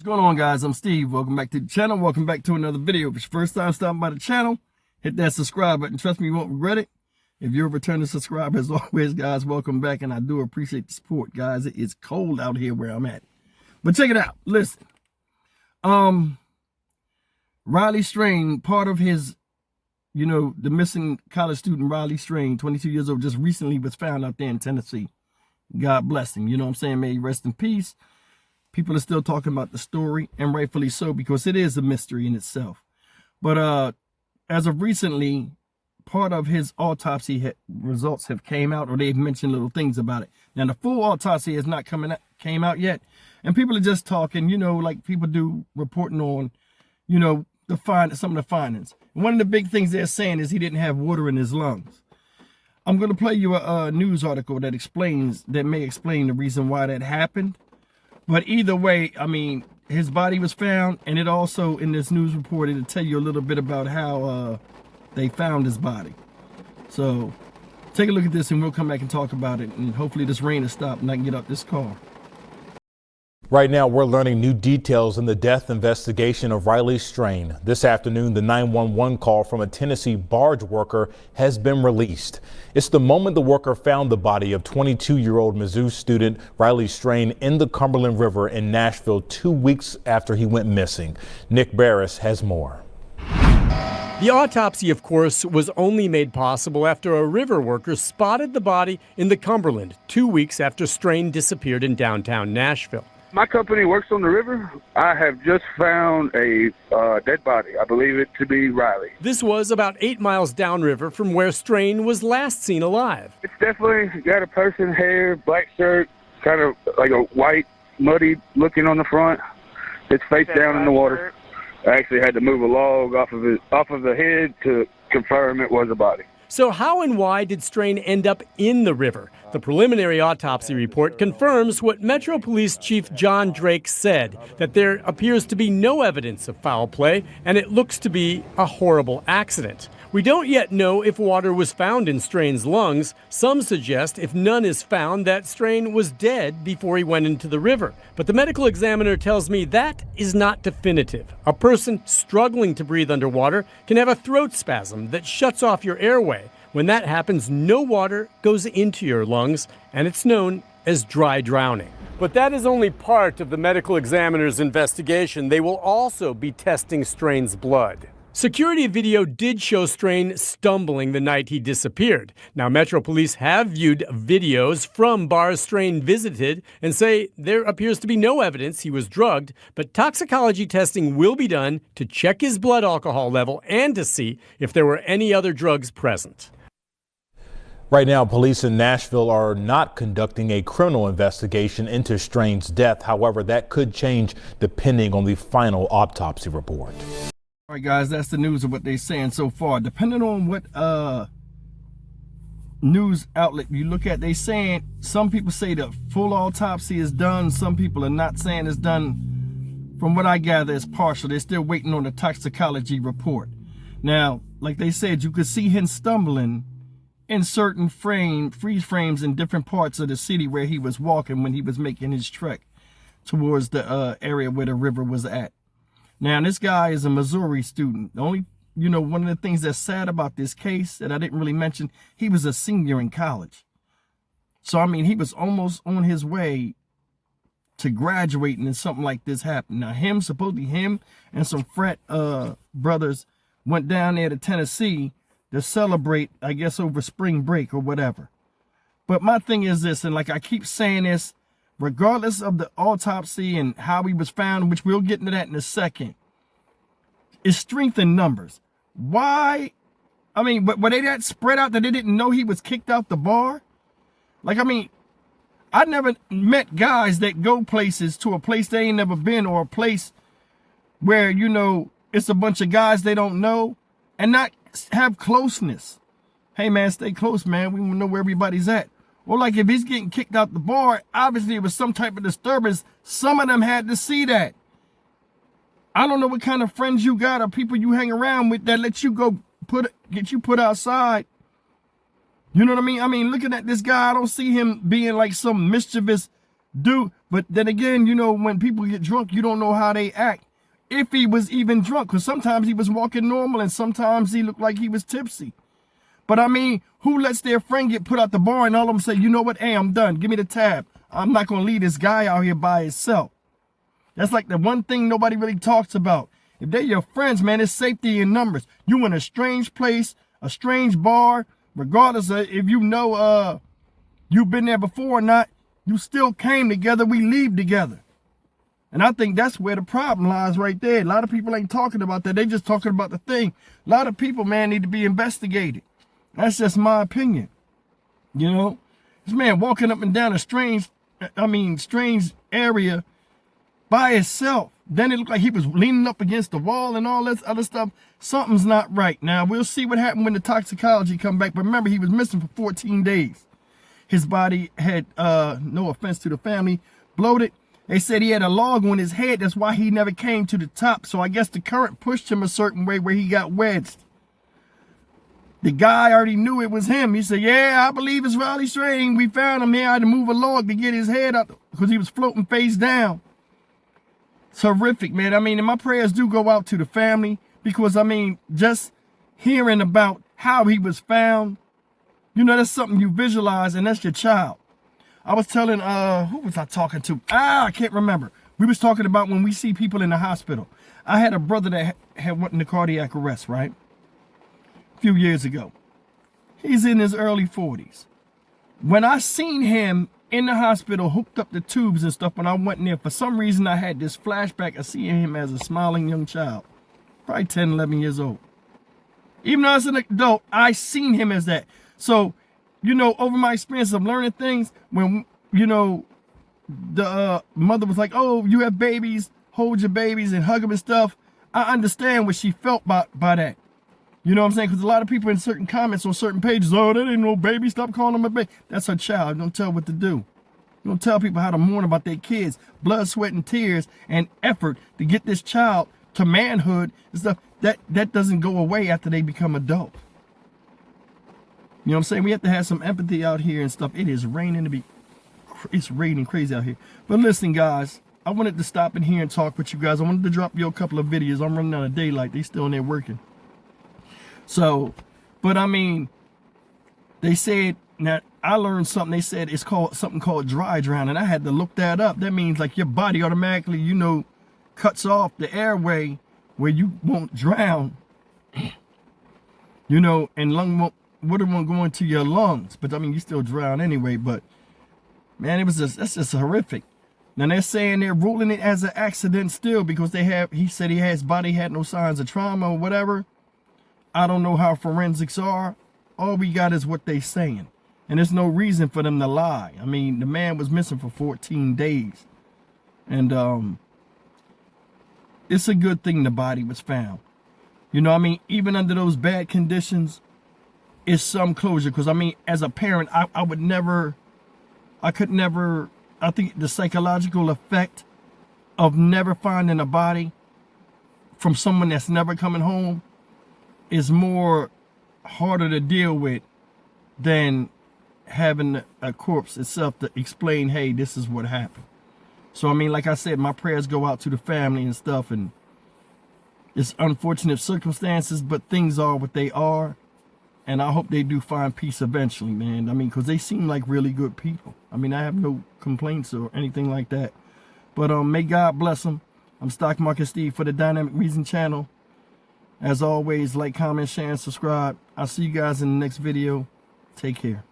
going on, guys? I'm Steve. Welcome back to the channel. Welcome back to another video. If it's your first time stopping by the channel, hit that subscribe button. Trust me, you won't regret it. If you're a returning subscriber, as always, guys, welcome back. And I do appreciate the support, guys. It is cold out here where I'm at. But check it out. Listen. Riley Strain, part of his, the missing college student Riley Strain, 22 years old, just recently was found out there in Tennessee. God bless him. You know what I'm saying? May he rest in peace. People are still talking about the story, and rightfully so, because it is a mystery in itself. But as of recently, part of his autopsy results have came out, or they've mentioned little things about it. Now, the full autopsy has not came out yet, and people are just talking, like people do, reporting on, some of the findings. And one of the big things they're saying is he didn't have water in his lungs. I'm going to play you a news article that may explain the reason why that happened. But either way, I mean, his body was found, and it also, in this news report, it'll tell you a little bit about how they found his body. So, take a look at this, and we'll come back and talk about it, and hopefully this rain will stop, and I can get out this car. Right now, we're learning new details in the death investigation of Riley Strain. This afternoon, the 911 call from a Tennessee barge worker has been released. It's the moment the worker found the body of 22-year-old Mizzou student Riley Strain in the Cumberland River in Nashville 2 weeks after he went missing. Nick Barris has more. The autopsy, of course, was only made possible after a river worker spotted the body in the Cumberland 2 weeks after Strain disappeared in downtown Nashville. My company works on the river. I have just found a dead body. I believe it to be Riley. This was about 8 miles downriver from where Strain was last seen alive. It's definitely got a person, hair, black shirt, kind of like a white, muddy looking on the front. It's face down in the water. I actually had to move a log off of the head to confirm it was a body. So how and why did Strain end up in the river? The preliminary autopsy report confirms what Metro Police Chief John Drake said, that there appears to be no evidence of foul play, and it looks to be a horrible accident. We don't yet know if water was found in Strain's lungs. Some suggest, if none is found, that Strain was dead before he went into the river. But the medical examiner tells me that is not definitive. A person struggling to breathe underwater can have a throat spasm that shuts off your airway. When that happens, no water goes into your lungs, and it's known as dry drowning. But that is only part of the medical examiner's investigation. They will also be testing Strain's blood. Security video did show Strain stumbling the night he disappeared. Now, Metro Police have viewed videos from bars Strain visited and say there appears to be no evidence he was drugged, but toxicology testing will be done to check his blood alcohol level and to see if there were any other drugs present. Right now, police in Nashville are not conducting a criminal investigation into Strain's death. However, that could change depending on the final autopsy report. All right, guys, that's the news of what they're saying so far. Depending on what news outlet you look at, they saying, some people say the full autopsy is done. Some people are not saying it's done. From what I gather, it's partial. They're still waiting on the toxicology report. Now, like they said, you could see him stumbling in certain freeze frames in different parts of the city where he was walking when he was making his trek towards the area where the river was at. Now, this guy is a Missouri student. The only, one of the things that's sad about this case that I didn't really mention, he was a senior in college. So, I mean, he was almost on his way to graduating and something like this happened. Now, supposedly him and some frat brothers went down there to Tennessee to celebrate, I guess, over spring break or whatever. But my thing is this, and like I keep saying this, regardless of the autopsy and how he was found, which we'll get into that in a second, is strength in numbers. Why? I mean, were they that spread out that they didn't know he was kicked out the bar? Like, I mean, I never met guys that go places to a place they ain't never been, or a place where, it's a bunch of guys they don't know and not have closeness. Hey, man, stay close, man. We want to know where everybody's at. Well, like if he's getting kicked out the bar, obviously it was some type of disturbance. Some of them had to see that. I don't know what kind of friends you got or people you hang around with that let you go get you put outside. You know what I mean? I mean, looking at this guy, I don't see him being like some mischievous dude. But then again, you know, when people get drunk, you don't know how they act. If he was even drunk, because sometimes he was walking normal and sometimes he looked like he was tipsy. But I mean, who lets their friend get put out the bar and all of them say, you know what, hey, I'm done. Give me the tab. I'm not going to leave this guy out here by himself. That's like the one thing nobody really talks about. If they're your friends, man, it's safety in numbers. You in a strange place, a strange bar, regardless of if you know you've been there before or not, you still came together, we leave together. And I think that's where the problem lies right there. A lot of people ain't talking about that. They just talking about the thing. A lot of people, man, need to be investigated. That's just my opinion. You know, this man walking up and down a strange area by himself. Then it looked like he was leaning up against the wall and all this other stuff. Something's not right. Now, we'll see what happened when the toxicology come back. But remember, he was missing for 14 days. His body had, no offense to the family, bloated. They said he had a log on his head. That's why he never came to the top. So I guess the current pushed him a certain way where he got wedged. The guy already knew it was him. He said, yeah, I believe it's Riley Strain. We found him here. I had to move a log to get his head up because he was floating face down. It's horrific, man. I mean, and my prayers do go out to the family because, I mean, just hearing about how he was found, you know, that's something you visualize, and that's your child. I was telling, who was I talking to? I can't remember. We was talking about when we see people in the hospital. I had a brother that had went into cardiac arrest, right? A few years ago. He's in his early 40s. When I seen him in the hospital, hooked up the tubes and stuff, when I went in there, for some reason I had this flashback of seeing him as a smiling young child. Probably 10, 11 years old. Even though I was an adult, I seen him as that. So, you know, over my experience of learning things, when, you know, the mother was like, oh, you have babies, hold your babies and hug them and stuff. I understand what she felt by that. You know what I'm saying? Because a lot of people in certain comments on certain pages, oh, that ain't no baby, stop calling them a baby. That's her child. Don't tell what to do. Don't tell people how to mourn about their kids. Blood, sweat, and tears and effort to get this child to manhood and stuff. That doesn't go away after they become adult. You know what I'm saying? We have to have some empathy out here and stuff. It is raining it's raining crazy out here. But listen, guys, I wanted to stop in here and talk with you guys. I wanted to drop you a couple of videos. I'm running out of daylight. They still in there working. So, but I mean, they said, now I learned something. They said it's called something called dry drowning. I had to look that up. That means like your body automatically, you know, cuts off the airway where you won't drown, you know, and water won't go into your lungs. But I mean, you still drown anyway. But man, that's just horrific. Now they're saying they're ruling it as an accident still because he said his body had no signs of trauma or whatever. I don't know how forensics are. All we got is what they saying. And there's no reason for them to lie. I mean, the man was missing for 14 days. And it's a good thing the body was found. You know what I mean? Even under those bad conditions, it's some closure. Because, I mean, as a parent, I think the psychological effect of never finding a body from someone that's never coming home is more harder to deal with than having a corpse itself to explain, hey, this is what happened. So, I mean, like I said, my prayers go out to the family and stuff, and it's unfortunate circumstances, but things are what they are, and I hope they do find peace eventually, man. I mean, because they seem like really good people. I mean, I have no complaints or anything like that, but may God bless them. I'm Stock Market Steve for the Dynamic Reason channel. As always, like, comment, share, and subscribe. I'll see you guys in the next video. Take care.